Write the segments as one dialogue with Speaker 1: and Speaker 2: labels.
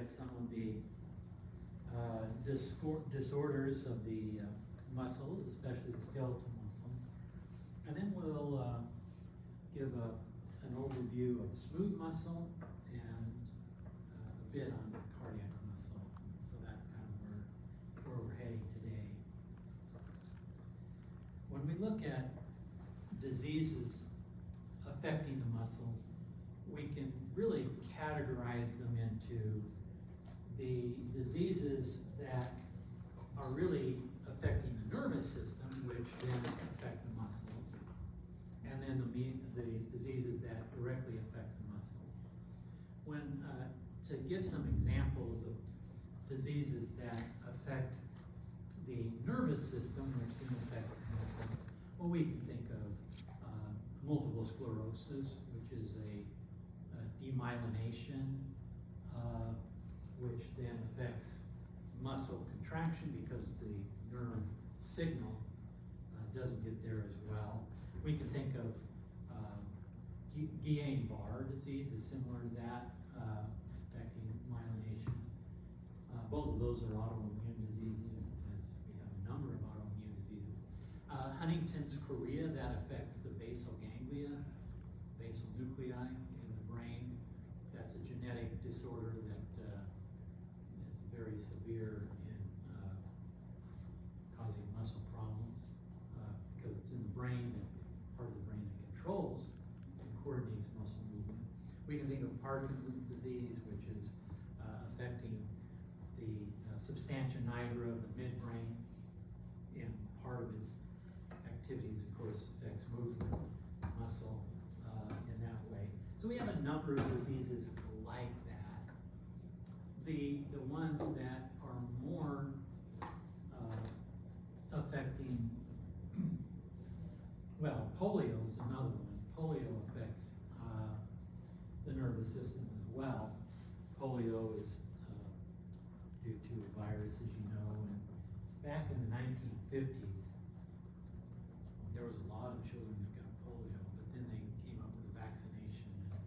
Speaker 1: at some of the disorders of the muscles, especially the skeletal muscles. And then we'll give an overview of smooth muscle and a bit on cardiac muscle. So that's kind of where we're heading today. When we look at diseases affecting the muscles, we can really categorize them into the diseases that are really affecting the nervous system, which then affect the muscles, and then the diseases that directly affect the muscles. When to give some examples of diseases that affect the nervous system, which then affects the muscles, well, we can think of multiple sclerosis, which is a demyelination, which then affects muscle contraction because the nerve signal doesn't get there as well. We can think of Guillain-Barré disease is similar to that, affecting myelination. Both of those are autoimmune diseases, as we have a number of autoimmune diseases. Huntington's chorea, that affects the basal ganglia, basal nuclei in the brain. That's a genetic disorder that is very severe in causing muscle problems because it's in the brain, part of the brain that controls and coordinates muscle movement. We can think of Parkinson's disease, which is affecting the substantia nigra of the midbrain, and part of its activities, of course, affects movement, muscle in that way. So we have a number of diseases like that. The ones that are more affecting, well, polio is another one. Polio affects the nervous system as well. Polio is due to a virus, as you know, and back in the 1950s, there was a lot of children that got polio, but then they came up with a vaccination, and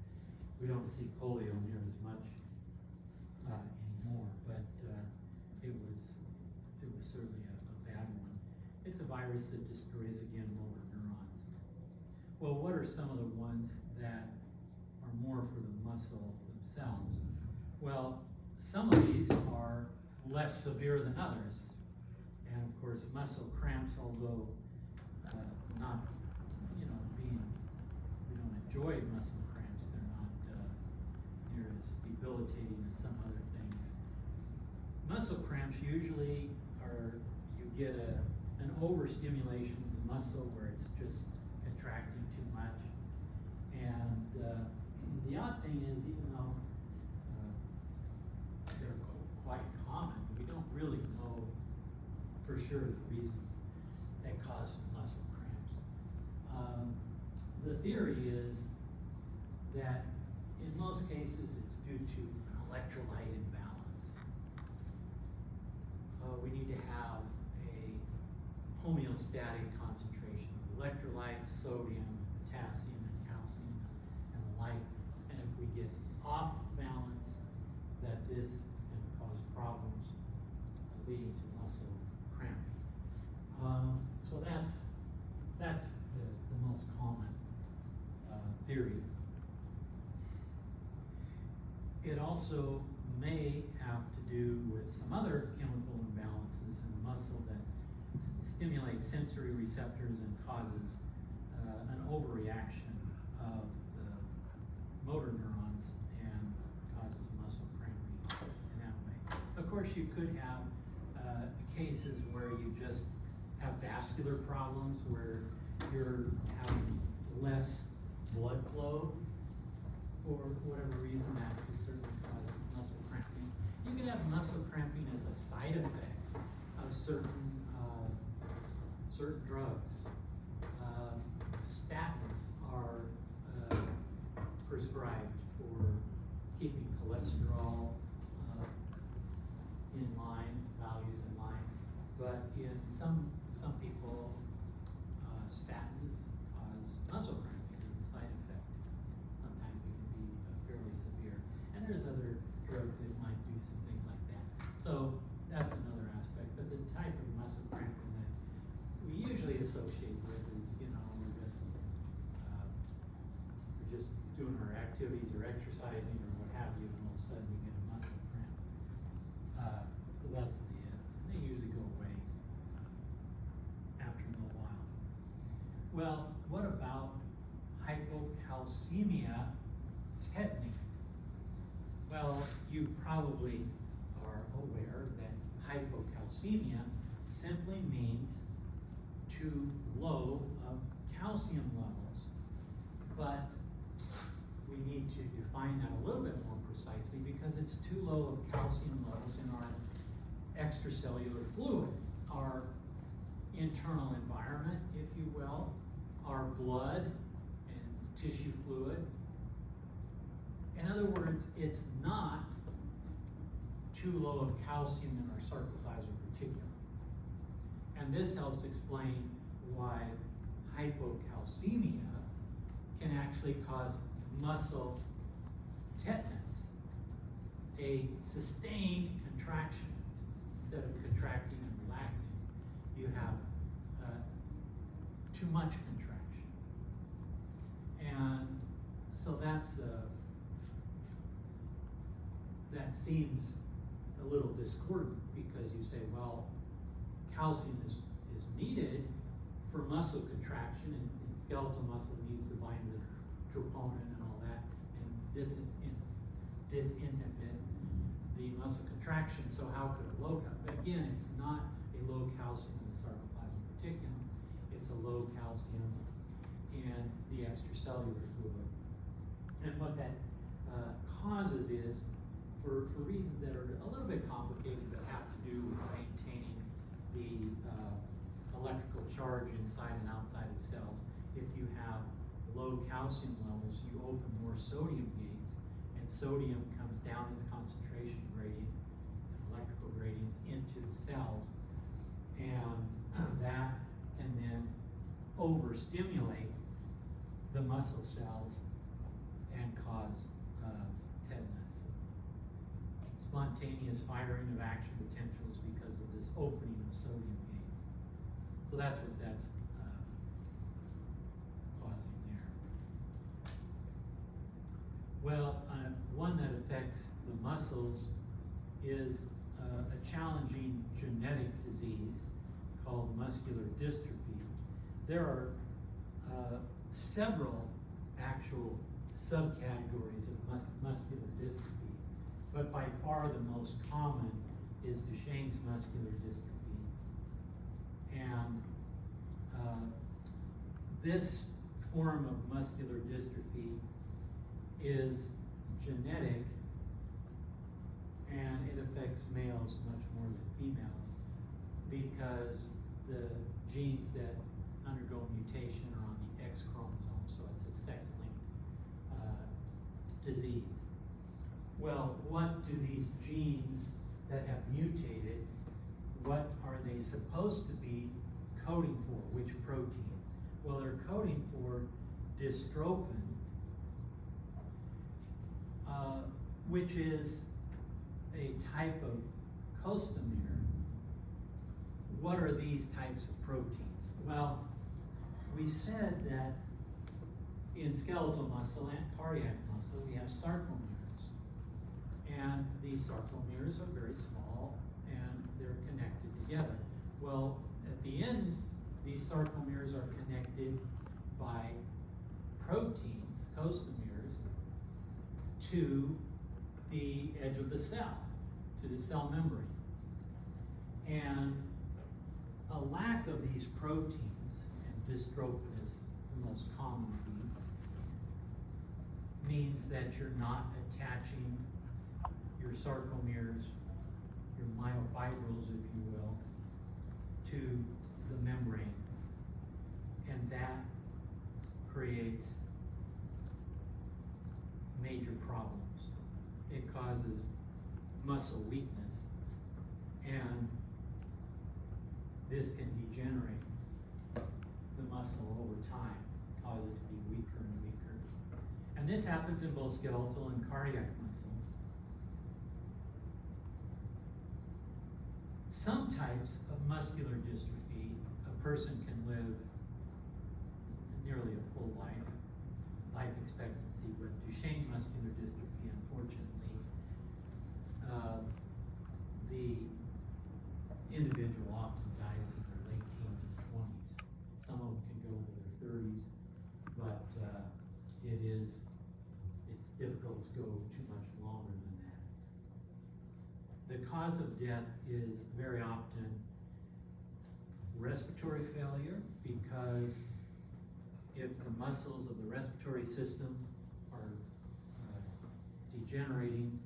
Speaker 1: we don't see polio near as much anymore, but it was certainly a bad one. It's a virus that destroys, again, motor neurons. Well, what are some of the ones that are more for the muscle themselves? Well, some of these are less severe than others, and of course, muscle cramps, although not, we don't enjoy muscle cramps. They're not near as debilitating as some other things. Muscle cramps usually are, you get an overstimulation of the muscle where it's just contracting too much. And the odd thing is, even though they're quite common, we don't really know for sure the reasons that cause muscle cramps. The theory is that in most cases it's due to an electrolyte imbalance. We need to have a homeostatic concentration of electrolytes, sodium, potassium, and calcium, and the like. And if we get off balance, that this can cause problems leading to muscle cramping. So that's the most common theory. It also may have to do with some other chemical imbalances in the muscle that stimulate sensory receptors and causes an overreaction of the motor neurons and causes muscle cramping in that way. Of course, you could have cases where you just have vascular problems, where you're having less blood flow for whatever reason. That could certainly cause muscle cramping. You can have muscle cramping as a side effect of certain drugs. Statins are prescribed for keeping cholesterol in line, values in line, but in some people, statins cause muscle cramping as a side effect. Sometimes it can be fairly severe. And there's other drugs that might do some things like that. So that's another aspect. But the type of muscle cramping that we usually associate with is, we're just doing our activities or exercising or what have you, and all of a sudden we get a muscle cramp. So that's they usually go away after a little while. Well, what about hypocalcemia tetany? Well, you probably are aware that hypocalcemia simply means too low of calcium levels, but we need to define that a little bit more precisely because it's too low of calcium levels in our extracellular fluid, our internal environment, if you will, our blood and tissue fluid. In other words, it's not too low of calcium in our sarcophasal reticulum. And this helps explain why hypocalcemia can actually cause muscle tetanus, a sustained contraction. Instead of contracting and relaxing, you have too much contraction. And so that seems a little discordant because you say, well, calcium is needed for muscle contraction, and skeletal muscle needs to bind to the troponin and all that, and disinhibit the muscle contraction. So how could a low calcium? But again, it's not a low calcium in the sarcoplasmic reticulum. It's a low calcium in the extracellular fluid. And what that causes is, for reasons that are a little bit complicated but have to do with maintaining the electrical charge inside and outside of cells. If you have low calcium levels, you open more sodium gates, and sodium comes down its concentration gradient and electrical gradients into the cells, and that can then overstimulate the muscle cells and cause tetanus. Spontaneous firing of action potentials because of this opening of sodium gates. So that's what that's causing there. Well, one that affects the muscles is a challenging genetic disease called muscular dystrophy. There are several actual subcategories of muscular dystrophy, but by far the most common is Duchenne's muscular dystrophy. And this form of muscular dystrophy is genetic, and it affects males much more than females because the genes that undergo mutation are on the X chromosome, so it's a sex-linked disease. Well, what do these genes that have mutated, what are they supposed to be coding for? Which protein? Well, they're coding for dystrophin, which is a type of costamere. What are these types of proteins? Well, we said that in skeletal muscle and cardiac muscle, we have sarcomeres. And these sarcomeres are very small and they're connected together. Well, at the end, these sarcomeres are connected by proteins, costameres, to the edge of the cell, to the cell membrane. And a lack of these proteins, and dystrophin is the most common of these, means that you're not attaching your sarcomeres, your myofibrils, if you will, to the membrane. And that creates major problems. It causes muscle weakness, and this can degenerate the muscle over time, cause it to be weaker and weaker. And this happens in both skeletal and cardiac muscle. some types of muscular dystrophy, a person can live nearly a full life expectancy, but Duchenne muscular dystrophy, unfortunately, the individual often dies in their late teens and 20s. Some of them can go to their 30s, but it's difficult to go too much longer than that. The cause of death is very often respiratory failure, because if the muscles of the respiratory system are degenerating,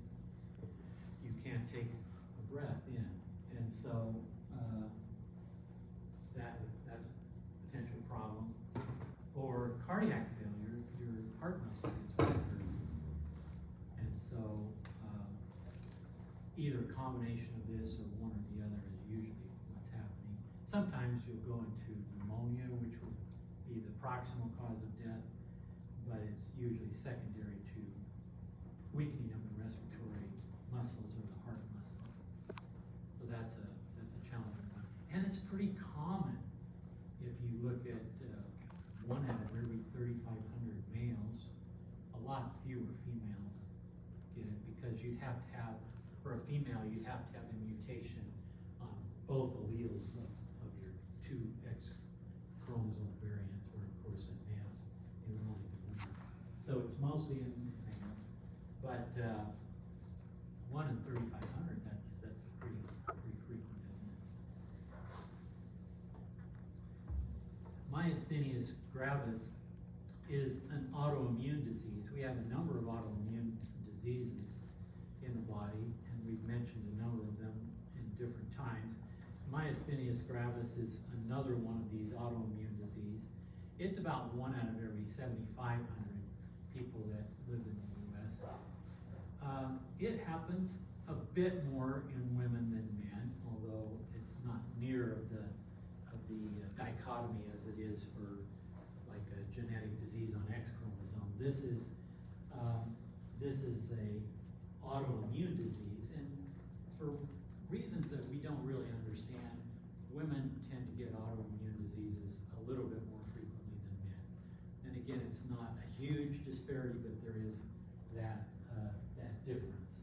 Speaker 1: you can't take a breath in. And so that's a potential problem. Or cardiac failure, your heart muscle gets weaker. And so either a combination of this or one or the other is usually what's happening. Sometimes you'll go into pneumonia, which will be the proximal cause of death, but it's usually secondary to weakening of the respiratory muscles or the heart muscle. So that's a challenging one. And it's pretty common. If you look at 1 out of every 3,500 males, a lot fewer females get it, because you'd have to have, for a female, you'd have to have a mutation on both alleles of your 2 X chromosome variants, where of course in males, they would only get 1. So it's mostly in males, but 1 in 3,500, that's pretty frequent, isn't it? Myasthenia gravis is an autoimmune disease. We have a number of autoimmune diseases in the body, and we've mentioned a number of them in different times. Myasthenia gravis is another one of these autoimmune disease. It's about 1 out of every 7,500 people that live in the U.S. It happens a bit more in women than men, although it's not near the dichotomy as it is for like a genetic disease on X chromosome. This is a autoimmune disease, and for reasons that we don't really understand, women tend to get autoimmune diseases a little bit more frequently than men. And again, it's not a huge disparity, but there is that difference.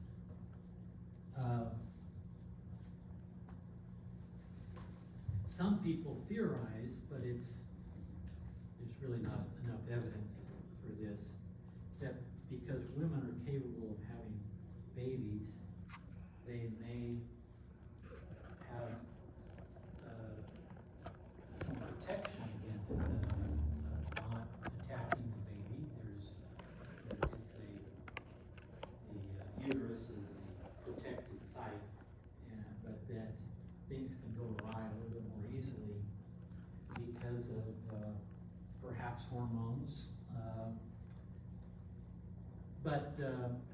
Speaker 1: Some people theorize, but there's really not enough evidence for this, that because women are capable of having babies, they may have some protection against not attacking the baby. The uterus is a protected site, but that things can go awry a little bit more easily because of perhaps hormones. But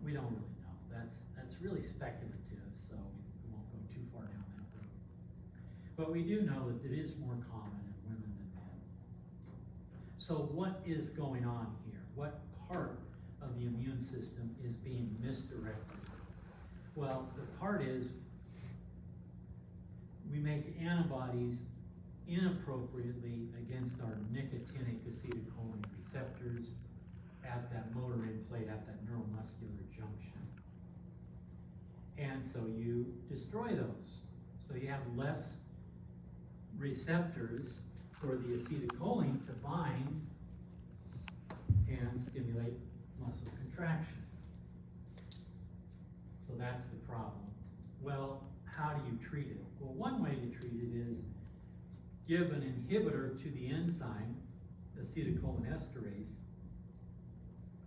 Speaker 1: we don't really know. That's really speculative, so we won't go too far down that road. But we do know that it is more common in women than men. So what is going on here? What part of the immune system is being misdirected? Well, the part is we make antibodies inappropriately against our nicotinic acetylcholine receptors at that motor end plate, at that neuromuscular junction. And so you destroy those. So you have less receptors for the acetylcholine to bind and stimulate muscle contraction. So that's the problem. Well, how do you treat it? Well, one way to treat it is give an inhibitor to the enzyme, acetylcholinesterase.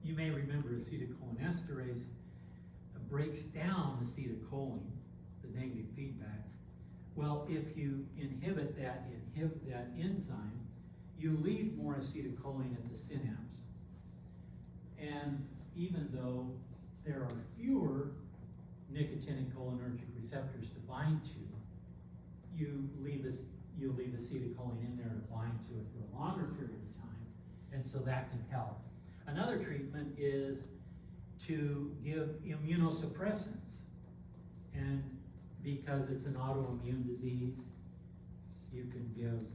Speaker 1: You may remember acetylcholinesterase breaks down acetylcholine, the negative feedback. Well, if you inhibit that enzyme, you leave more acetylcholine at the synapse. And even though there are fewer nicotinic cholinergic receptors to bind to, you'll leave acetylcholine in there to bind to it for a longer period of time, and so that can help. Another treatment is to give immunosuppressants, and because it's an autoimmune disease, you can give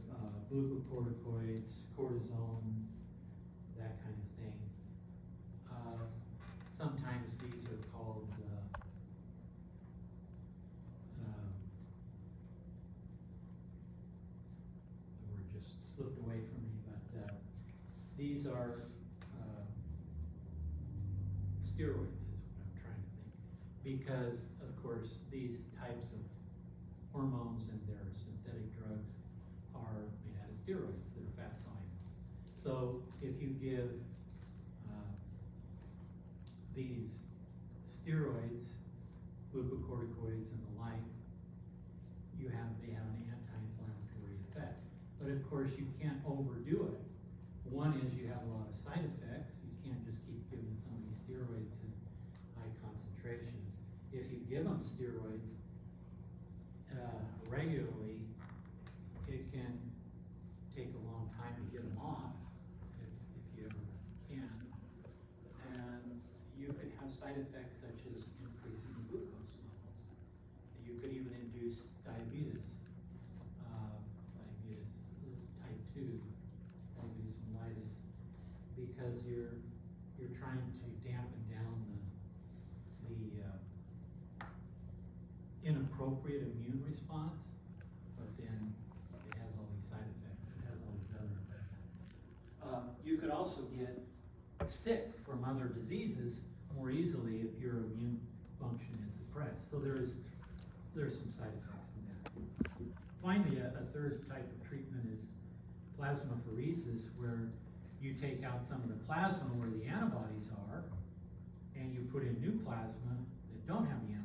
Speaker 1: glucocorticoids, cortisone, that kind of thing. Sometimes these are called the word just slipped away from me, but these are steroids is what I'm trying to think. Because, of course, these types of hormones and their synthetic drugs are made out of steroids. They're fat soluble. So if you give these steroids, glucocorticoids and the like, they have an anti-inflammatory effect. But of course you can't overdo it. One is you have a lot of side effects. You can't just keep giving somebody steroids in high concentrations. If you give them steroids regularly, it can take a long time to get them off, if you ever can. And you could have side effects such as increasing glucose levels. You could even induce diabetes, diabetes type 2, diabetes mellitus, because you're trying to dampen down the inappropriate immune response, but then it has all these side effects. It has all these other effects. You could also get sick from other diseases more easily if your immune function is suppressed. So there's some side effects in that. Finally, a third type of treatment is plasmapheresis, where you take out some of the plasma where the antibodies are, and you put in new plasma that don't have the antibodies.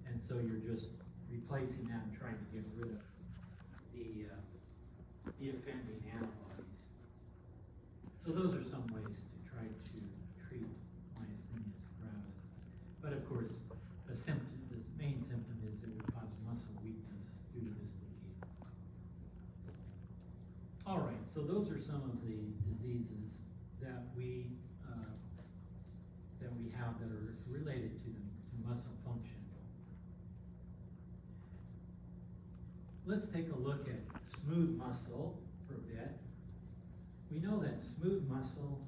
Speaker 1: And so you're just replacing that and trying to get rid of the offending antibodies. So those are some ways to try to treat myasthenia gravis. But of course, the main symptom is it would cause muscle weakness due to this disease. All right, so those are some of the diseases that we have that are related to muscle function. Let's take a look at smooth muscle for a bit. We know that smooth muscle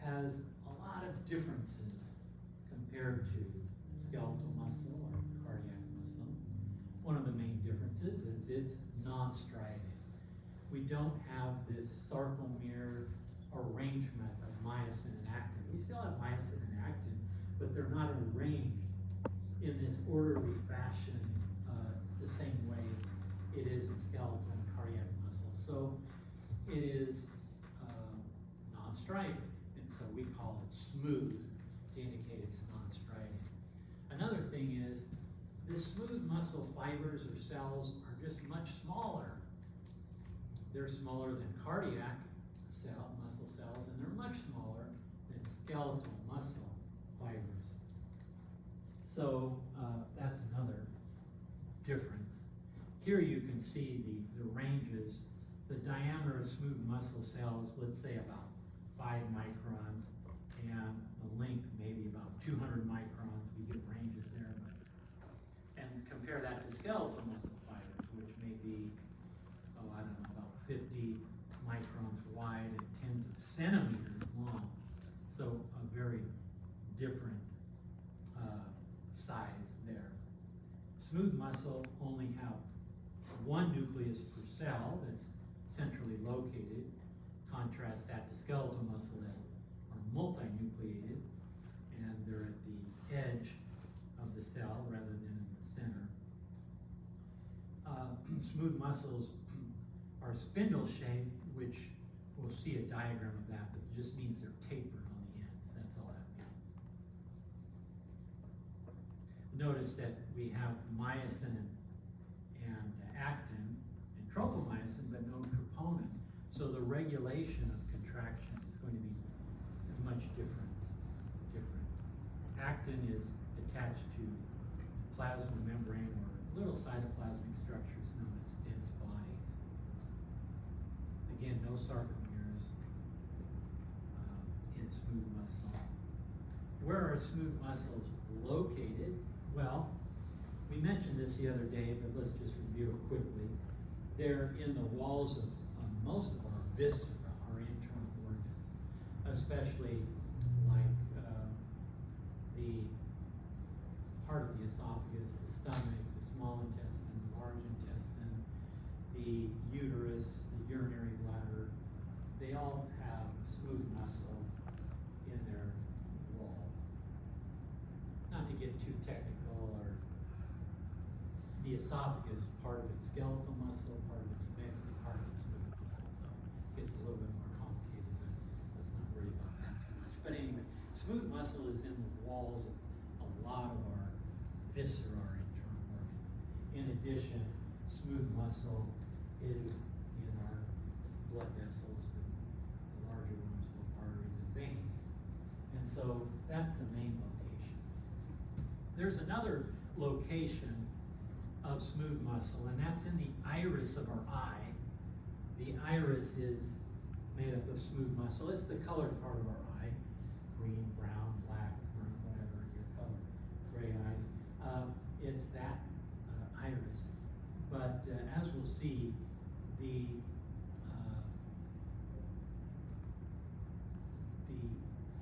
Speaker 1: has a lot of differences compared to skeletal muscle or cardiac muscle. One of the main differences is it's non-striated. We don't have this sarcomere arrangement of myosin and actin. We still have myosin and actin, but they're not arranged in this orderly fashion the same way it is in skeletal and cardiac muscle. So it is non-striated, and so we call it smooth to indicate it's non-striated. Another thing is the smooth muscle fibers or cells are just much smaller. They're smaller than cardiac muscle cells, and they're much smaller than skeletal muscle fibers. So that's another difference. Here you can see the ranges. The diameter of smooth muscle cells, let's say about 5 microns, and the length maybe about 200 microns. We get ranges there. And compare that to skeletal muscle fibers, which may be, I don't know, about 50 microns wide and tens of centimeters long. So a very different size there. Smooth muscle only have one nucleus per cell that's centrally located. Contrast that to skeletal muscle that are multinucleated, and they're at the edge of the cell rather than in the center. Smooth muscles are spindle-shaped, which we'll see a diagram of that, but it just means they're tapered on the ends. That's all that means. Notice that we have myosin and actin and tropomyosin, but no troponin. So the regulation of contraction is going to be much different. Actin is attached to plasma membrane or little cytoplasmic structures known as dense bodies. Again, no sarcomeres in smooth muscle. Where are smooth muscles located? Well, We mentioned this the other day, but let's just review it quickly. They're in the walls of most of our viscera, our internal organs, especially like the part of the esophagus, the stomach, the small intestine, the large intestine, the uterus, the urinary bladder. They all have smooth muscle in their wall. Not to get too technical, or the esophagus, part of it's skeletal muscle, part of it's mixed, and part of it's smooth muscle. So it's a little bit more complicated, but let's not worry about that too much. But anyway, smooth muscle is in the walls of a lot of our viscera, our internal organs. In addition, smooth muscle is in our blood vessels, the larger ones, both arteries and veins. And so that's the main location. There's another location of smooth muscle, and that's in the iris of our eye. The iris is made up of smooth muscle. It's the colored part of our eye, green, brown, black, or whatever your color, gray eyes. It's that iris. But as we'll see, the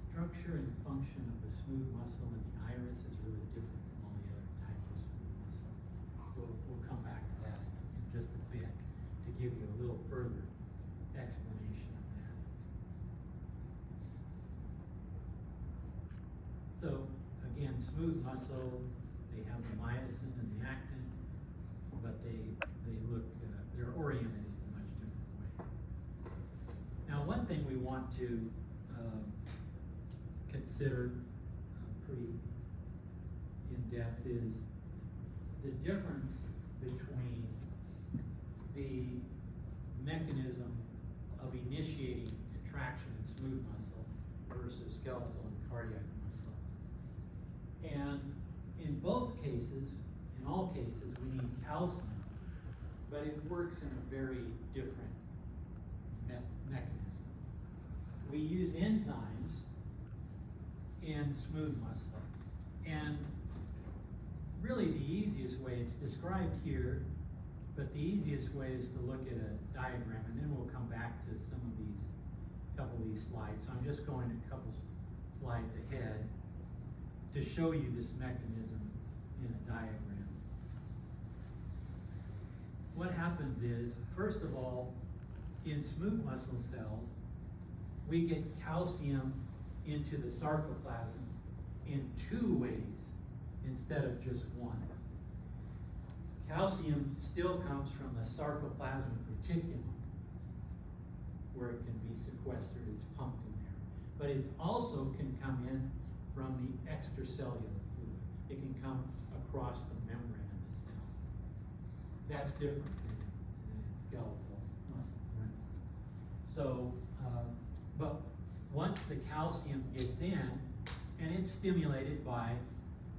Speaker 1: structure and function of the smooth muscle in the iris is really different from all the other types of smooth muscle. We'll come back to that in just a bit to give you a little further explanation of that. So again, smooth muscle, they have the myosin and the actin, but they look, they're oriented in a much different way. Now, one thing we want to consider pretty in depth is the difference between the mechanism of initiating contraction in smooth muscle versus skeletal and cardiac muscle. And in both cases, in all cases, we need calcium, but it works in a very different mechanism. We use enzymes in smooth muscle, and really the easiest way, it's described here, but the easiest way is to look at a diagram, and then we'll come back to some of these, couple of these slides. So I'm just going a couple slides ahead to show you this mechanism in a diagram. What happens is, first of all, in smooth muscle cells, we get calcium into the sarcoplasm in two ways instead of just one. Calcium still comes from the sarcoplasmic reticulum, where it can be sequestered, it's pumped in there. But it also can come in from the extracellular fluid. It can come across the membrane of the cell. That's different than skeletal muscle, for instance. So, but once the calcium gets in, and it's stimulated by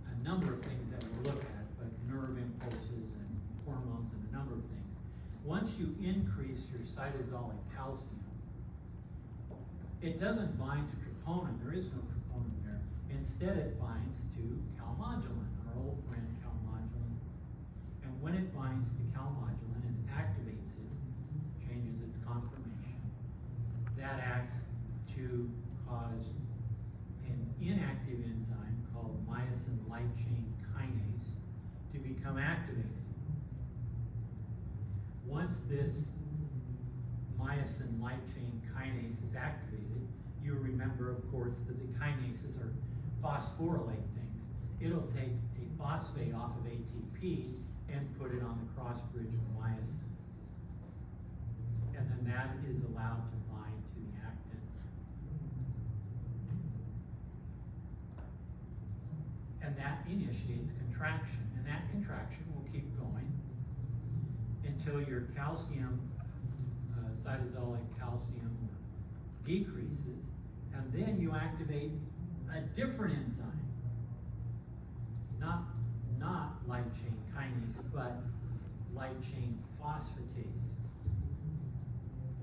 Speaker 1: a number of things that we'll look at, like nerve impulses and hormones and a number of things. Once you increase your cytosolic calcium, it doesn't bind to troponin. There is no troponin there. Instead, it binds to calmodulin, our old friend calmodulin. And when it binds to calmodulin and activates it, changes its conformation, that acts to cause an inactive enzyme called myosin light chain kinase to become activated. Once this myosin light chain kinase is activated, you remember, of course, that the kinases are phosphorylate things. It'll take a phosphate off of ATP and put it on the cross bridge of myosin. And then that is allowed to bind to the actin. And that initiates contraction. And that contraction will keep going until your calcium, cytosolic calcium decreases, and then you activate a different enzyme. Not light chain kinase, but light chain phosphatase.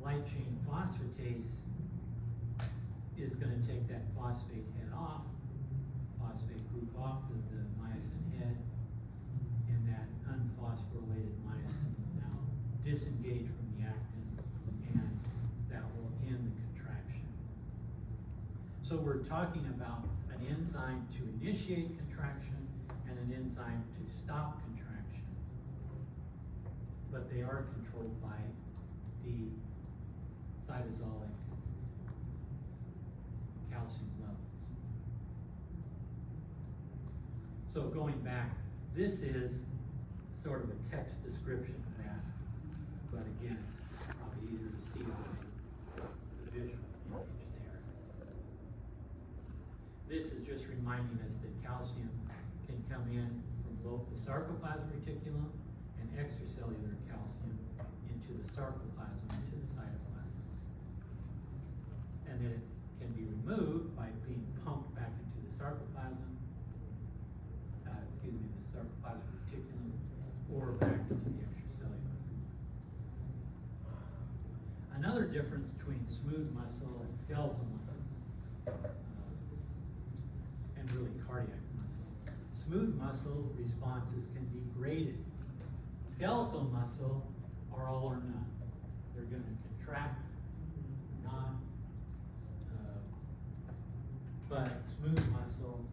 Speaker 1: Light chain phosphatase is going to take that phosphate head off, phosphate group off the myosin head, and disengage from the actin, and that will end the contraction. So we're talking about an enzyme to initiate contraction and an enzyme to stop contraction. But they are controlled by the cytosolic calcium levels. So going back, this is sort of a text description of that, but again, it's probably easier to see the visual image there. This is just reminding us that calcium can come in from both the sarcoplasmic reticulum and extracellular calcium into the sarcoplasm, into the cytoplasm. And then it can be removed by being pumped back into the sarcoplasm, the sarcoplasmic reticulum, or back into the extracellular. Another difference between smooth muscle and skeletal muscle, and really cardiac muscle. Smooth muscle responses can be graded. Skeletal muscle are all or none. They're going to contract, not. But smooth muscle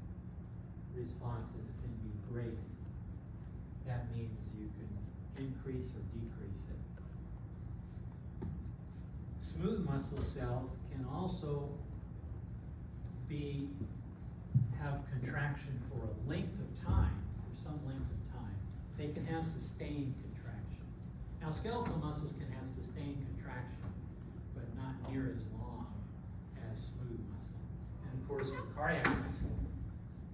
Speaker 1: responses can be graded. That means you can increase or decrease it. Smooth muscle cells can also have contraction for a length of time, for some length of time. They can have sustained contraction. Now, skeletal muscles can have sustained contraction, but not near as long as smooth muscle. And of course, for cardiac muscle,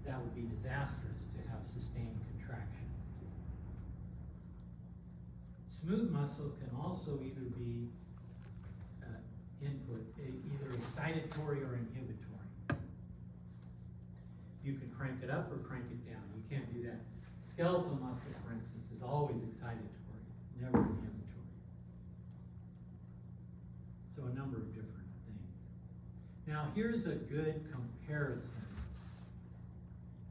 Speaker 1: that would be disastrous to have sustained contraction. Smooth muscle can also either be either excitatory or inhibitory. You can crank it up or crank it down. You can't do that. Skeletal muscle, for instance, is always excitatory, never inhibitory. So a number of different things. Now here's a good comparison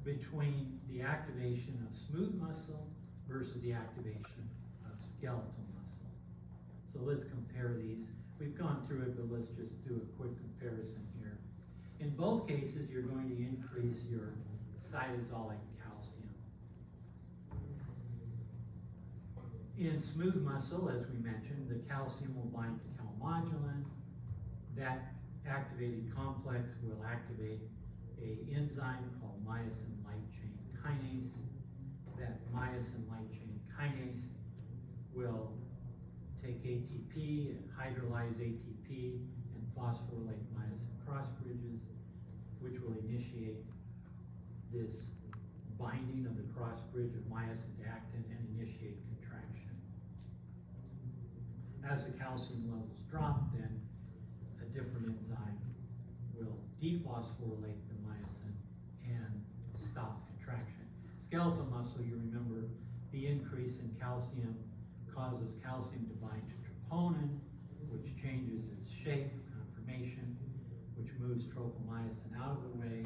Speaker 1: between the activation of smooth muscle versus the activation of skeletal muscle. So let's compare these. We've gone through it, but let's just do a quick comparison here. In both cases, you're going to increase your cytosolic calcium. In smooth muscle, as we mentioned, the calcium will bind to calmodulin. That activated complex will activate an enzyme called myosin light chain kinase. That myosin light chain kinase will take ATP and hydrolyze ATP and phosphorylate myosin cross bridges, which will initiate this binding of the cross bridge of myosin to actin and initiate contraction. As the calcium levels drop, then a different enzyme will dephosphorylate the myosin and stop contraction. Skeletal muscle, you remember, the increase in calcium causes calcium to bind to troponin, which changes its shape, conformation, which moves tropomyosin out of the way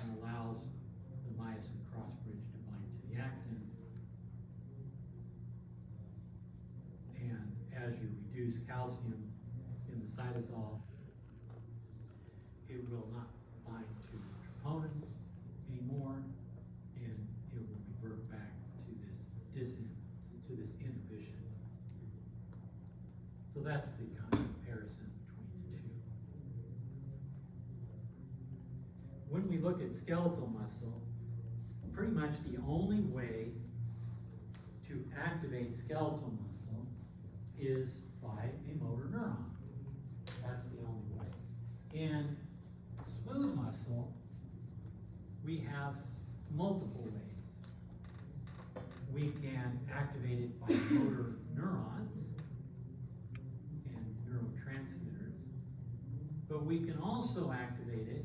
Speaker 1: and allows the myosin cross bridge to bind to the actin. And as you reduce calcium in the cytosol, it will not bind to troponin anymore, and it will revert back to this inhibition. So that's the kind of comparison between the two. When we look at skeletal muscle, pretty much the only way to activate skeletal muscle is by a motor neuron. That's the only way. In smooth muscle, we have multiple ways. We can activate it by motor neurons and neurotransmitters, but we can also activate it,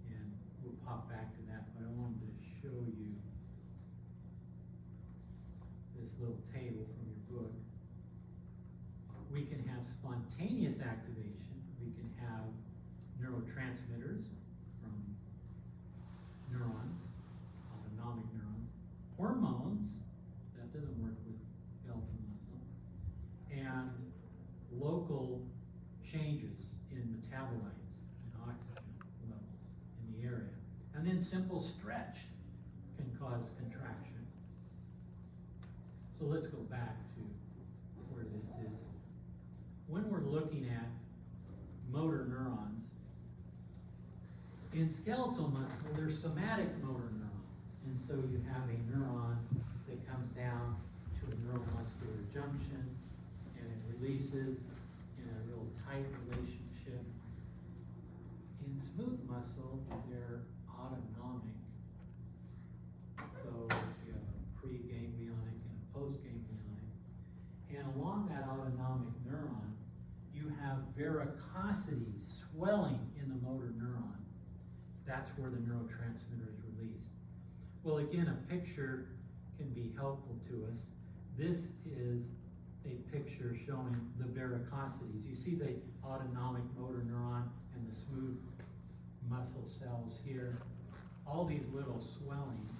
Speaker 1: and we'll pop back to that, but I wanted to show you this little table from your book. We can have spontaneous activation. We can have neurotransmitters from neurons, autonomic neurons, hormones, that doesn't work with skeletal muscle, simple stretch can cause contraction. So let's go back to where this is. When we're looking at motor neurons, in skeletal muscle, there's somatic motor neurons. And so you have a neuron that comes down to a neuromuscular junction, and it releases in a real tight relationship. In smooth muscle, they're autonomic. So you have a pre-ganglionic and a post-ganglionic. And along that autonomic neuron, you have varicosity, swelling in the motor neuron. That's where the neurotransmitter is released. Well, again, a picture can be helpful to us. This is a picture showing the varicosities. You see the autonomic motor neuron and the smooth muscle cells here. All these little swellings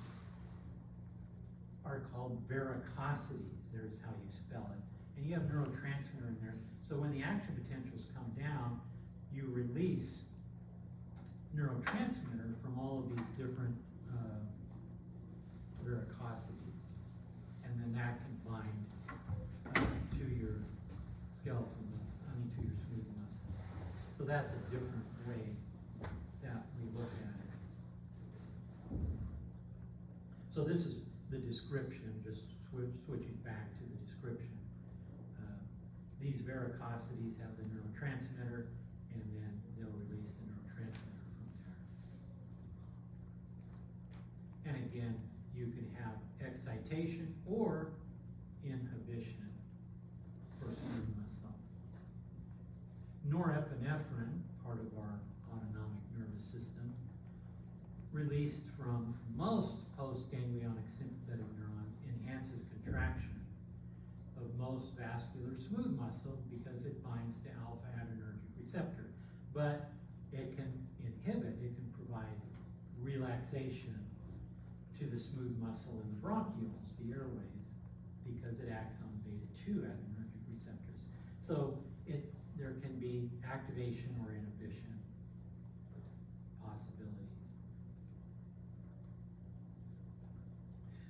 Speaker 1: are called varicosities. There's how you spell it. And you have neurotransmitter in there. So when the action potentials come down, you release neurotransmitter from all of these different varicosities. And then that can bind to your skeletal muscle, to your smooth muscle. So that's a different way that we look at it. So this is the description, just switching back to the description. These varicosities have the neurotransmitter, and then they'll release the neurotransmitter from there. And again, you can have excitation or inhibition for smooth muscle. Norepinephrine, part of our autonomic nervous system, released from most postganglionic sympathetic neurons, enhances contraction of most vascular smooth muscle because it binds to alpha adrenergic receptor. But it can inhibit, it can provide relaxation to the smooth muscle in the bronchioles, the airways, because it acts on beta-2 adrenergic receptors. So there can be activation or inhibition possibilities.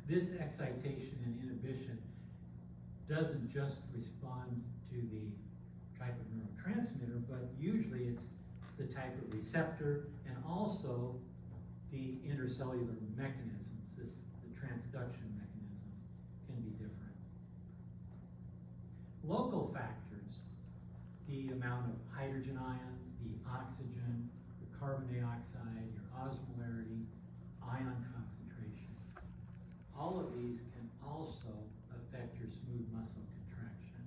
Speaker 1: This excitation and inhibition doesn't just respond to the type of neurotransmitter, but usually it's the type of receptor and also the intercellular mechanisms. The transduction mechanism can be different. Local factors, the amount of hydrogen ions, the oxygen, the carbon dioxide, your osmolarity, ion concentration. All of these can also affect your smooth muscle contraction.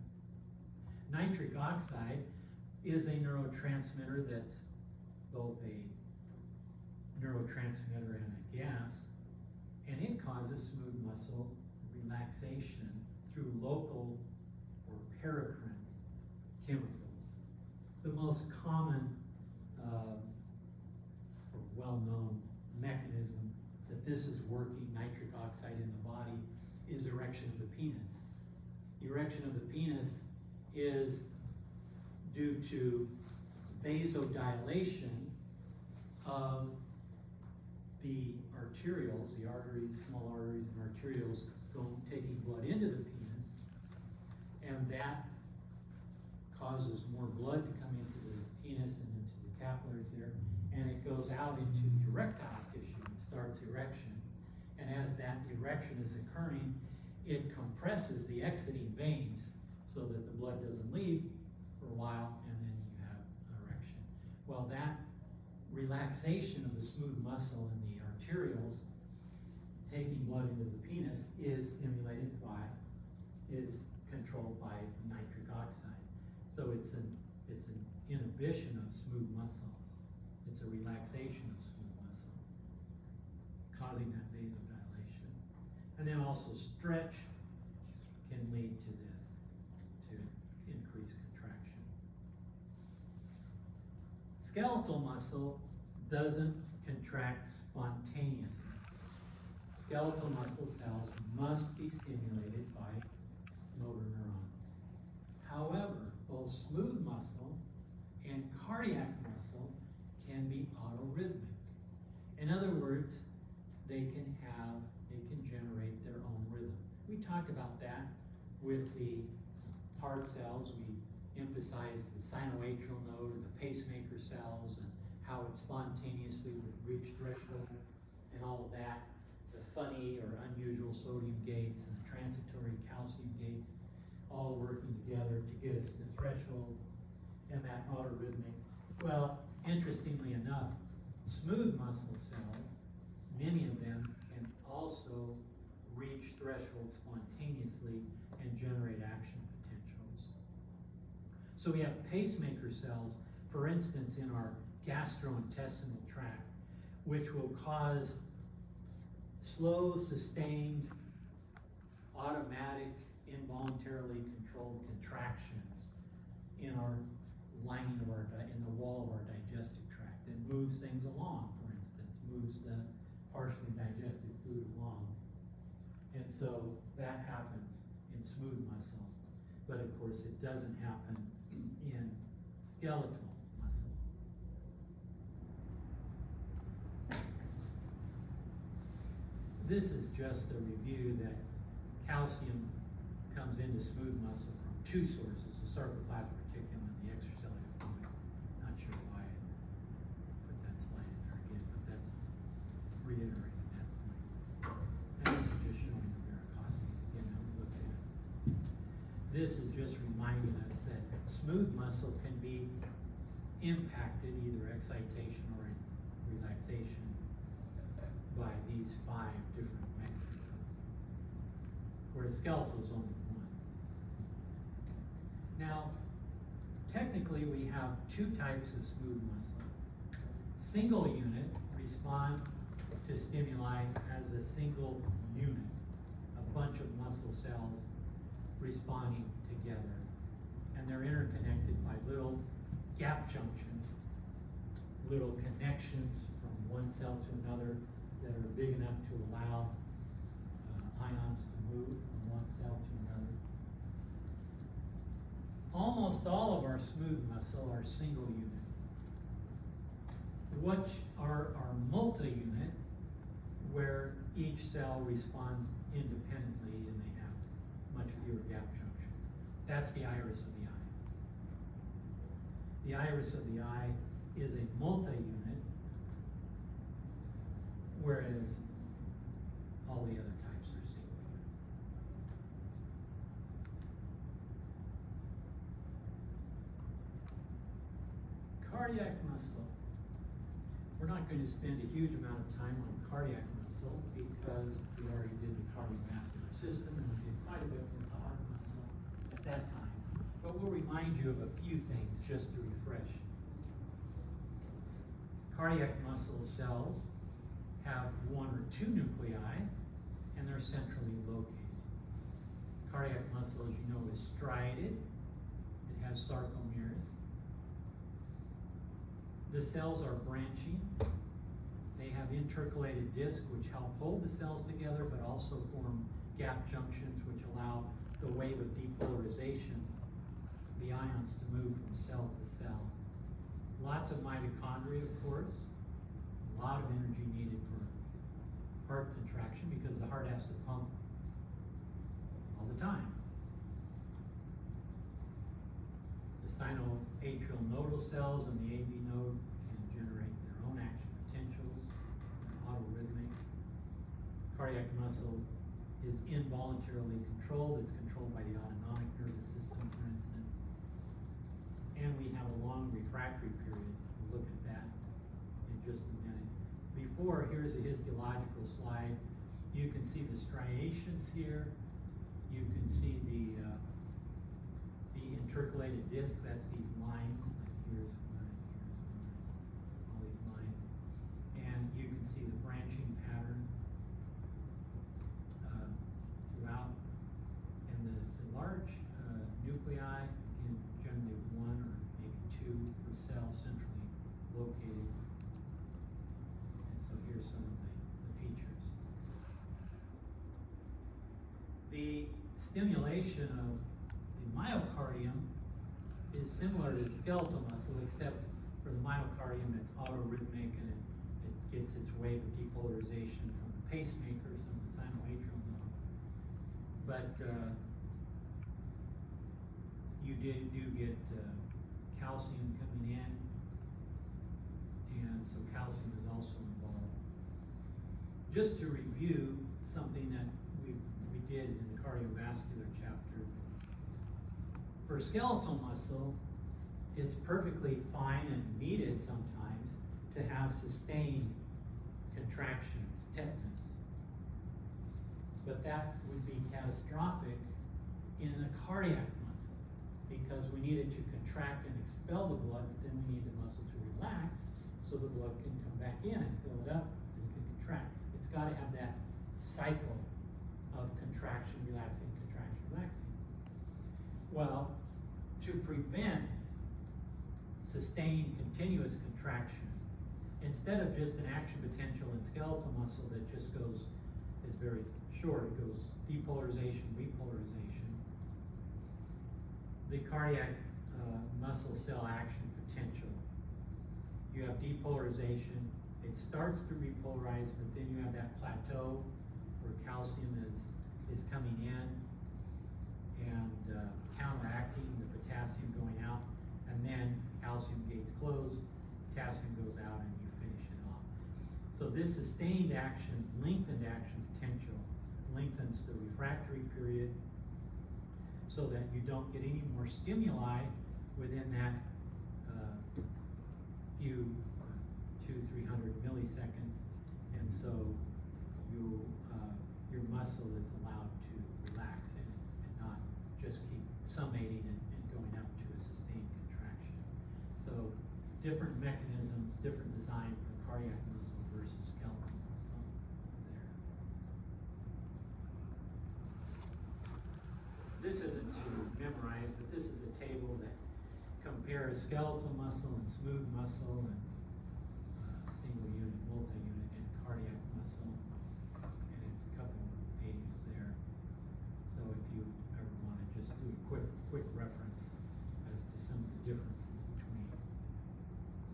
Speaker 1: Nitric oxide is a neurotransmitter that's both a neurotransmitter and a gas, and it causes smooth muscle relaxation through local or paracrine chemicals. The most common or well-known mechanism that this is working, nitric oxide in the body, is erection of the penis. Erection of the penis is due to vasodilation of the arterioles, the arteries, small arteries and arterioles taking blood into the penis, and that causes more blood to come into the penis and into the capillaries there, and it goes out into the erectile tissue and starts erection. And as that erection is occurring, it compresses the exiting veins so that the blood doesn't leave for a while, and then you have erection. Well, that relaxation of the smooth muscle in the arterioles taking blood into the penis is controlled by nitric oxide. So it's an inhibition of smooth muscle. It's a relaxation of smooth muscle, causing that vasodilation. And then also stretch can lead to this, to increased contraction. Skeletal muscle doesn't contract spontaneously. Skeletal muscle cells must be stimulated by motor neurons. However, both smooth muscle and cardiac muscle can be autorhythmic. In other words, they can generate their own rhythm. We talked about that with the heart cells. We emphasized the sinoatrial node and the pacemaker cells and how it spontaneously would reach threshold and all of that. The funny or unusual sodium gates and the transitory calcium gates all working together to get us to threshold and that autorhythmic. Well, interestingly enough, smooth muscle cells, many of them can also reach threshold spontaneously and generate action potentials. So we have pacemaker cells, for instance, in our gastrointestinal tract, which will cause slow, sustained, automatic, involuntarily controlled contractions in our lining of in the wall of our digestive tract that moves things along, for instance, moves the partially digested food along. And so that happens in smooth muscle, but of course it doesn't happen in skeletal muscle. This is just a review that calcium comes into smooth muscle from two sources, the sarcoplasmic reticulum and the extracellular fluid. Not sure why I put that slide in there again, but that's reiterating that point. And this is just showing the varicosities again that we looked at. This is just reminding us that smooth muscle can be impacted either excitation or relaxation by these 5 different mechanisms, whereas skeletal is only one. Now, technically we have 2 types of smooth muscle. Single unit respond to stimuli as a single unit, a bunch of muscle cells responding together, and they're interconnected by little gap junctions, little connections from one cell to another that are big enough to allow ions to move from one cell to another. Almost all of our smooth muscle are single unit. What are our multi-unit, where each cell responds independently and they have much fewer gap junctions. That's the iris of the eye. The iris of the eye is a multi-unit, whereas all the other types are single unit. Cardiac muscle. We're not going to spend a huge amount of time on cardiac muscle because we already did the cardiovascular system and we did quite a bit with the heart muscle at that time. But we'll remind you of a few things just to refresh. Cardiac muscle cells have 1 or 2 nuclei and they're centrally located. Cardiac muscle, as you know, is striated. It has sarcomeres. The cells are branching. They have intercalated discs which help hold the cells together but also form gap junctions which allow the wave of depolarization, the ions to move from cell to cell. Lots of mitochondria, of course. A lot of energy needed for heart contraction because the heart has to pump all the time. The sinoatrial nodal cells and the AV node can generate their own action potentials, autorhythmic. Cardiac muscle is involuntarily controlled. It's controlled by the autonomic nervous system, for instance. And we have a long refractory period. We'll look at that in just a minute. Before, here's a histological slide. You can see the striations here. You can see the intercalated disc. That's these lines. Like here's one, all these lines. And you can see the branching pattern throughout. And the large nuclei, again, generally 1 or maybe 2 per cell centrally located. And so here's some of the features. The stimulation of the myocardium is similar to skeletal muscle, except for the myocardium it's autorhythmic and it gets its wave of depolarization from pacemaker, some of the sinoatrial node. But you do get calcium coming in, and so calcium is also involved. Just to review something that we did in the cardiovascular chapter, for skeletal muscle, it's perfectly fine and needed sometimes to have sustained contractions, tetanus. But that would be catastrophic in the cardiac muscle, because we needed to contract and expel the blood, but then we need the muscle to relax so the blood can come back in and fill it up and it can contract. It's got to have that cycle of contraction, relaxing, contraction, relaxing. Well, to prevent sustained continuous contraction, instead of just an action potential in skeletal muscle that just is very short, it goes depolarization, repolarization, the cardiac muscle cell action potential. You have depolarization, it starts to repolarize, but then you have that plateau where calcium is coming in and counteracting the potassium going out, and then calcium gates close, potassium goes out, and you finish it off. So this sustained action, lengthened action potential, lengthens the refractory period so that you don't get any more stimuli within that few 200-300 milliseconds, and so your muscle is allowed to relax and not just keep summating and going up to a sustained contraction. So different mechanisms, different design for cardiac muscle versus skeletal muscle there. This isn't to memorize, but this is a table that compares skeletal muscle and smooth muscle and single unit, multi-unit, and cardiac muscle. And it's a couple of pages there. So if you ever want to just do a quick reference as to some of the differences between,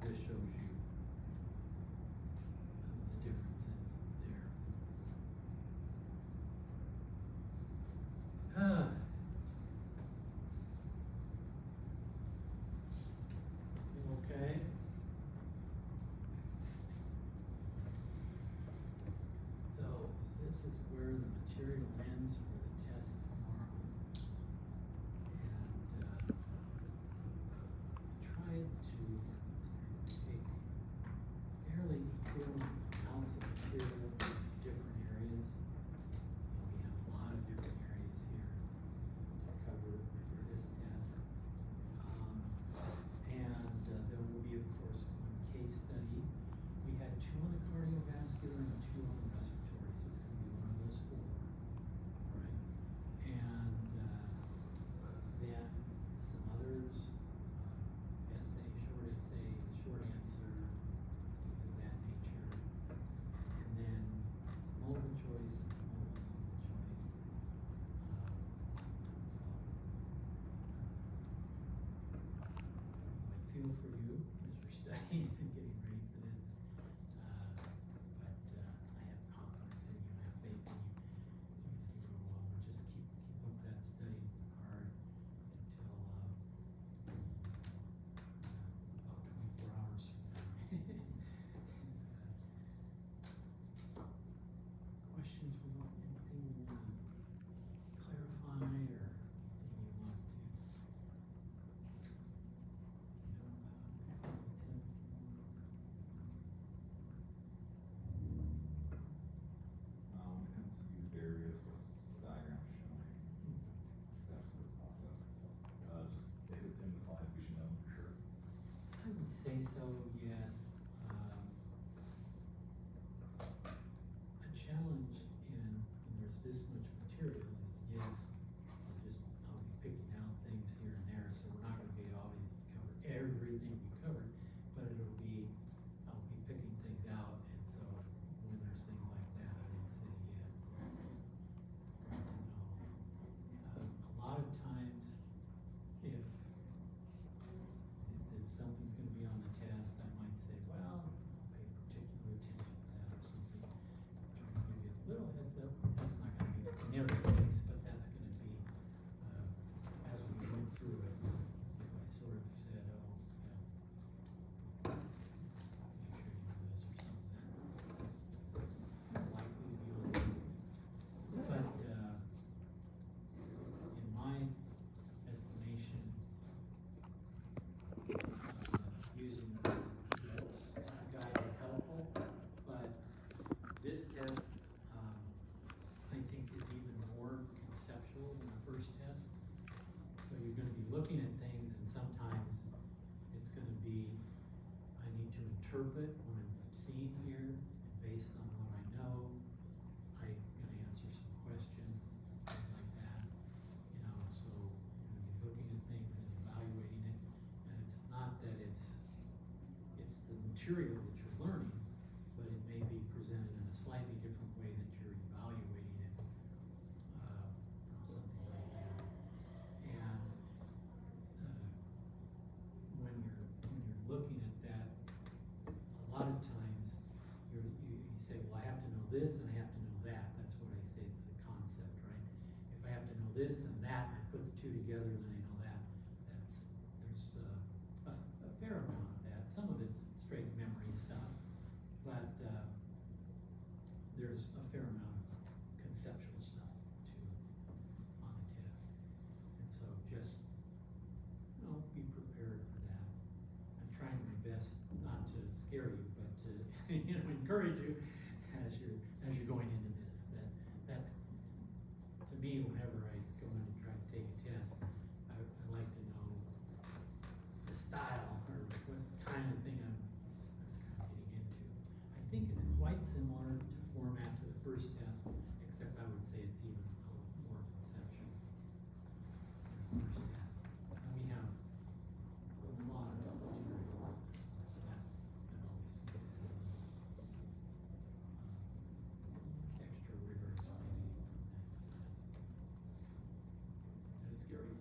Speaker 1: this shows you the differences there. Okay. So this is where the material ends for the test tomorrow. And tried to take fairly equivalent amounts of material from different areas. We have a lot of different areas here to cover for this test. And there will be, of course, one case study. We had 2 on the cardiovascular and 2 on the respiratory, so it's going to be one of those 4. All right. And then some others, essay, short answer, things of that nature. And then some multiple choice and some multiple choice. I feel for you as you're studying and getting ready for this. But I have confidence in you, I have faith in you. You will well. Just keep up that study hard until about 24 hours from now. Questions, anything you want to clarify, or anything you want to know about the test?
Speaker 2: When it comes to these various diagrams showing steps of the process, just if it's in the slides, we should know for sure.
Speaker 1: I would say so, yes. A challenge when there's this much material is, yes, I'll be picking out things here and there, so we're not gonna be obvious to cover everything we covered, but I'll be picking things out, and so when there's things like that, I would say yes. A lot of times, if something's gonna be on the test, I might say, well, I'll pay particular attention to that or something, trying to give you conceptual in the first test. So you're gonna be looking at things, and sometimes it's gonna be, I need to interpret what I'm seeing here, and based on what I know, I'm gonna answer some questions, things like that. You know, so you're gonna be looking at things and evaluating it, and it's not that it's the material that you're learning, but it may be presented in a slightly different way that you're evaluating it, something like that. And when you're looking at that, a lot of times you say, well, I have to know this and I have to know that. That's what I say, it's the concept, right? If I have to know this and that, and I put the two together, then I know that. There's a fair amount of that. Some of it's straight memory stuff, but there's a fair amount of conceptual stuff too on the test. And so just, you know, be prepared for that. I'm trying my best not to scare you, but to you know, encourage you as you're going into this. That's to me, whenever I go in and try to take a test, I like to know the style or what kind of thing I'm kind of getting into. I think it's quite similar to format to the first test, except I would say it's even a little more conceptual than the first test. And we have a lot of material, so that always makes it a little extra rigorous maybe. That is scary.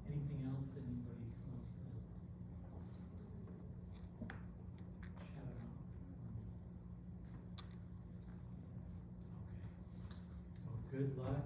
Speaker 1: Anything else that anybody wants to shout out? Okay. Well, good luck.